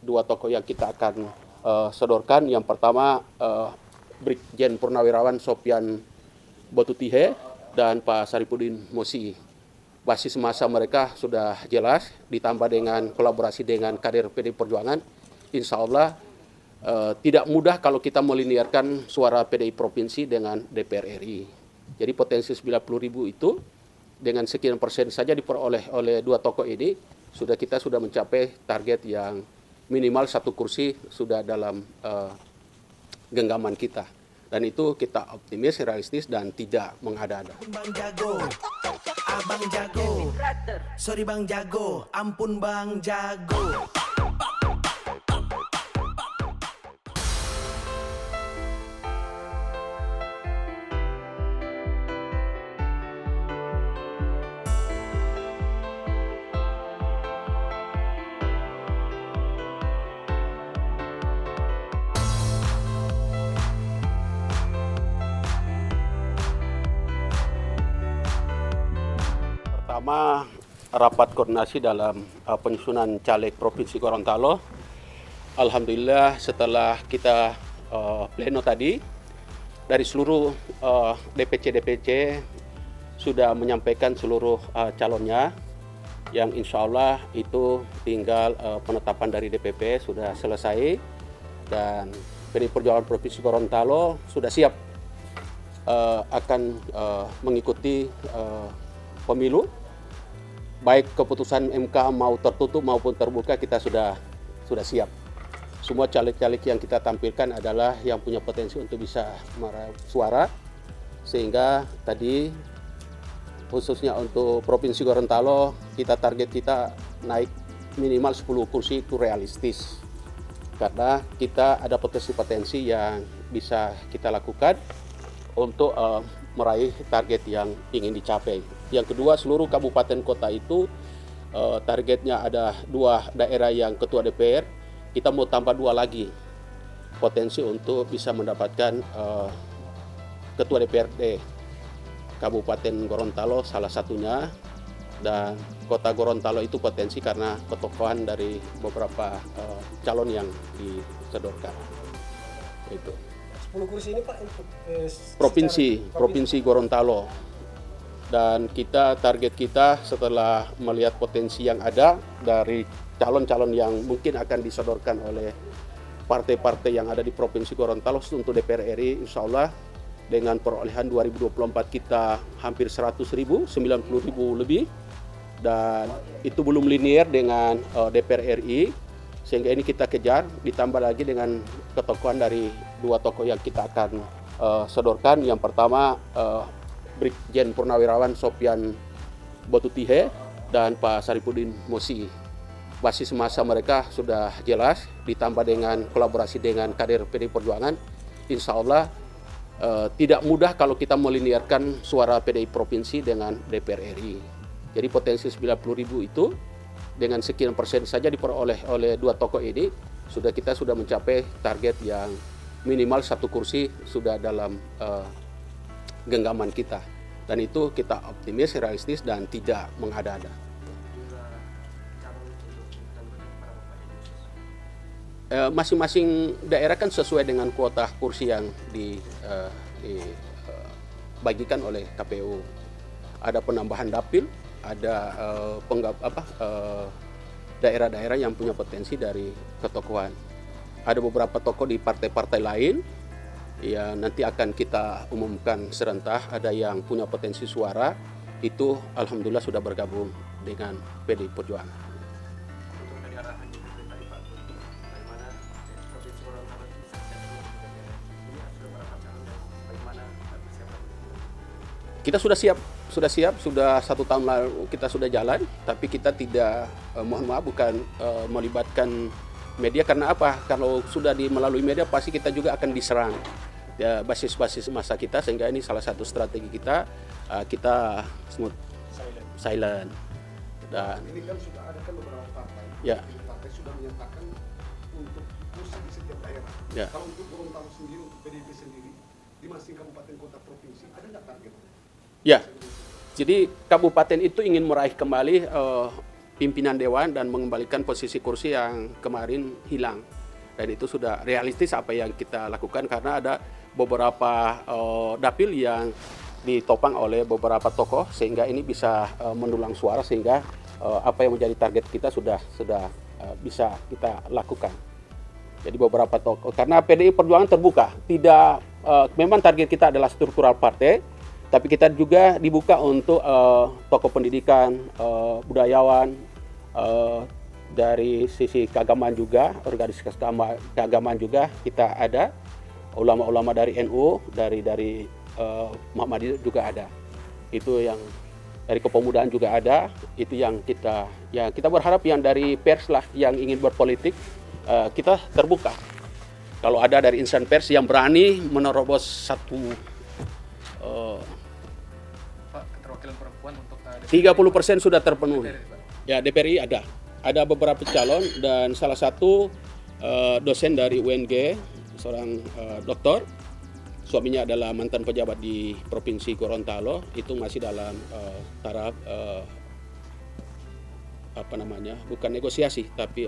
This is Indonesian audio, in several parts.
dua tokoh yang kita akan sodorkan. Yang pertama Brigjen Purnawirawan Sopyan Botutihe dan Pak Saripudin Mosi. Basis massa mereka sudah jelas, ditambah dengan kolaborasi dengan kader PD Perjuangan, insya Allah tidak mudah kalau kita melinearkan suara PDI Provinsi dengan DPR RI. Jadi potensi 90.000 itu dengan sekian persen saja diperoleh oleh dua tokoh ini, kita sudah mencapai target yang minimal satu kursi sudah dalam genggaman kita. Dan itu kita optimis, realistis, dan tidak mengada-ada. Bang Jago, Abang Jago, sorry Bang Jago, ampun Bang Jago. Pertama, rapat koordinasi dalam penyusunan caleg Provinsi Gorontalo. Alhamdulillah setelah kita pleno tadi, dari seluruh DPC sudah menyampaikan seluruh calonnya, yang insya Allah itu tinggal penetapan dari DPP sudah selesai, dan PDI Perjuangan Provinsi Gorontalo sudah siap akan mengikuti pemilu. Baik keputusan MK mau tertutup maupun terbuka, kita sudah siap. Semua caleg-caleg yang kita tampilkan adalah yang punya potensi untuk bisa meraup suara, sehingga tadi khususnya untuk Provinsi Gorontalo target kita naik minimal 10 kursi, itu realistis. Karena kita ada potensi-potensi yang bisa kita lakukan untuk meraih target yang ingin dicapai. Yang kedua, seluruh kabupaten kota itu targetnya ada 2 daerah yang ketua DPR, kita mau tambah 2 lagi potensi untuk bisa mendapatkan ketua DPRD Kabupaten Gorontalo salah satunya, dan kota Gorontalo itu potensi karena ketokohan dari beberapa calon yang disodorkan. Itu 10 kursi ini Pak untuk Provinsi Gorontalo. Dan target kita setelah melihat potensi yang ada dari calon-calon yang mungkin akan disodorkan oleh partai-partai yang ada di Provinsi Gorontalo untuk DPR RI, insya Allah dengan perolehan 2024 kita hampir 100.000, 90.000 lebih, dan itu belum linear dengan DPR RI, sehingga ini kita kejar, ditambah lagi dengan ketokohan dari 2 tokoh yang kita akan sodorkan. Yang pertama Brigjen Purnawirawan Sopyan Botutihe dan Pak Saripudin Mosi. Basis massa mereka sudah jelas, ditambah dengan kolaborasi dengan kader PDI Perjuangan, insya Allah tidak mudah kalau kita melinearkan suara PDI Provinsi dengan DPR RI. Jadi potensi 90.000 itu dengan sekian persen saja diperoleh oleh 2 tokoh ini, kita sudah mencapai target yang minimal 1 kursi sudah dalam genggaman kita. Dan itu kita optimis, realistis, dan tidak mengada-ada. Masing-masing daerah kan sesuai dengan kuota kursi yang dibagikan oleh KPU. Ada penambahan dapil, ada daerah-daerah yang punya potensi dari ketokohan. Ada beberapa tokoh di partai-partai lain, ya nanti akan kita umumkan serentak. Ada yang punya potensi suara, itu alhamdulillah sudah bergabung dengan PDI Perjuangan. Kita sudah siap, sudah 1 tahun lalu kita sudah jalan, tapi kita tidak, mohon maaf, bukan melibatkan media. Karena apa? Kalau sudah melalui media pasti kita juga akan diserang ya, basis massa kita, sehingga ini salah satu strategi kita, kita smooth silent. Dan ini kan sudah ada kan beberapa partai, ya, partai sudah menyatakan untuk kursi di setiap daerah. Ya. Kalau untuk Gorontalo sendiri, untuk PDIP sendiri, di masing kabupaten kota provinsi, ada nggak target? ya. Jadi kabupaten itu ingin meraih kembali pimpinan dewan dan mengembalikan posisi kursi yang kemarin hilang. Dan itu sudah realistis apa yang kita lakukan karena ada beberapa dapil yang ditopang oleh beberapa tokoh sehingga ini bisa mendulang suara sehingga apa yang menjadi target kita sudah bisa kita lakukan. Jadi beberapa tokoh karena PDI Perjuangan terbuka, tidak memang target kita adalah struktural partai, tapi kita juga dibuka untuk tokoh pendidikan, budayawan, dari sisi keagamaan juga, organisasi keagamaan juga kita ada, ulama-ulama dari NU, dari Muhammadiyah juga ada. Itu yang dari kepemudaan juga ada, itu yang kita berharap yang dari pers lah yang ingin berpolitik, kita terbuka. Kalau ada dari insan pers yang berani menerobos satu Pak, keterwakilan perempuan untuk 30% sudah terpenuhi. DPR, Pak. Ya, DPRI ada beberapa calon dan salah satu dosen dari UNG, seorang doktor, suaminya adalah mantan pejabat di Provinsi Gorontalo, itu masih dalam taraf bukan negosiasi tapi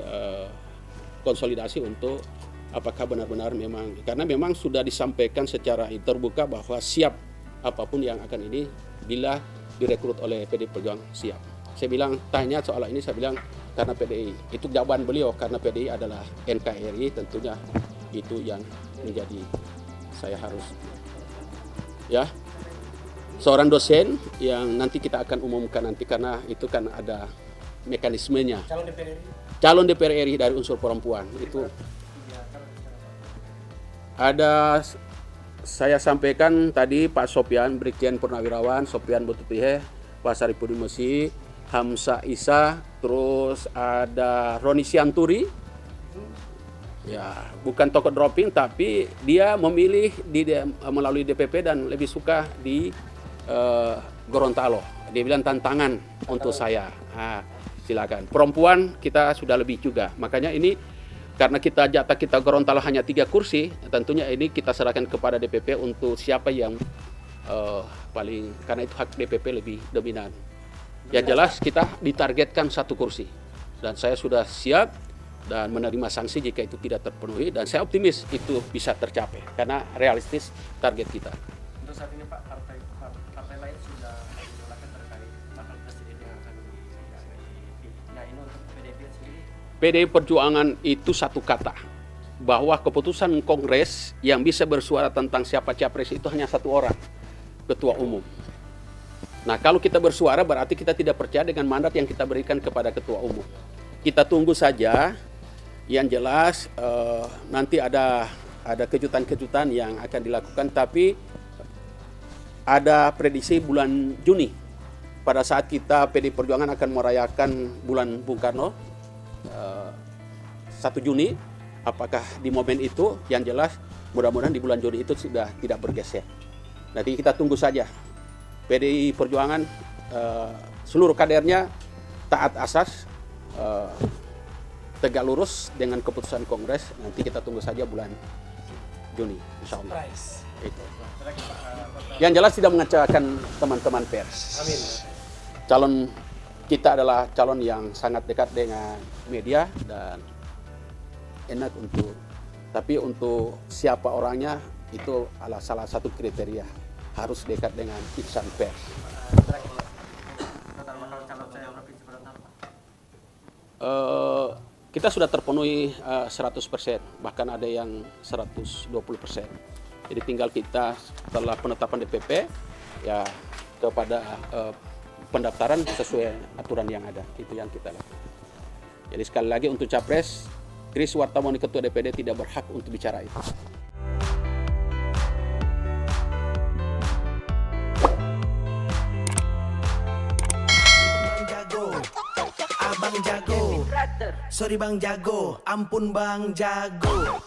konsolidasi untuk apakah benar-benar memang, karena memang sudah disampaikan secara terbuka bahwa siap apapun yang akan ini bila direkrut oleh PDI Perjuangan siap. Saya bilang tanya soal ini, saya bilang karena PDI, itu jawaban beliau karena PDI adalah NKRI, tentunya itu yang menjadi saya harus ya seorang dosen yang nanti kita akan umumkan nanti karena itu kan ada mekanismenya. Calon DPR RI dari unsur perempuan itu ada, saya sampaikan tadi Pak Sopian Brigjen Purnawirawan, Sopian Bututihe, Pak Saripudin Mesi, Hamsa Isa, terus ada Roni Sianturi, ya bukan tokoh dropping tapi dia memilih melalui DPP dan lebih suka di Gorontalo. Dia bilang tantangan untuk saya. Silakan. Perempuan kita sudah lebih juga. Makanya ini karena jatah kita Gorontalo hanya 3 kursi, tentunya ini kita serahkan kepada DPP untuk siapa yang paling, karena itu hak DPP lebih dominan. Yang jelas kita ditargetkan 1 kursi dan saya sudah siap dan menerima sanksi jika itu tidak terpenuhi dan saya optimis itu bisa tercapai karena realistis target kita. Untuk saat ini Pak, partai lain sudah menolakkan terkait bakal presiden yang akan dipilih. Nah ini untuk PDIP sendiri. PDI Perjuangan itu satu kata, bahwa keputusan Kongres yang bisa bersuara tentang siapa capres itu hanya 1 orang, Ketua Umum. Nah kalau kita bersuara berarti kita tidak percaya dengan mandat yang kita berikan kepada Ketua Umum. Kita tunggu saja, yang jelas nanti ada kejutan-kejutan yang akan dilakukan, tapi ada prediksi bulan Juni pada saat kita PDI Perjuangan akan merayakan bulan Bung Karno 1 Juni. Apakah di momen itu, yang jelas mudah-mudahan di bulan Juni itu sudah tidak bergeser. Nanti kita tunggu saja. PDI Perjuangan seluruh kadernya taat asas, tegak lurus dengan keputusan Kongres. Nanti kita tunggu saja bulan Juni, insya Allah. Itu. Yang jelas tidak mengecewakan teman-teman pers. Amin. Calon kita adalah calon yang sangat dekat dengan media dan enak tapi untuk siapa orangnya itu adalah salah satu kriteria, harus dekat dengan insan pers. Kita sudah terpenuhi 100%, bahkan ada yang 120%. Jadi tinggal kita setelah penetapan DPP ya kepada pendaftaran sesuai aturan yang ada, itu yang kita lakukan. Jadi sekali lagi untuk capres, Kris Wartamoni Ketua DPD tidak berhak untuk bicara itu. Abang jago, sorry bang jago, ampun bang jago.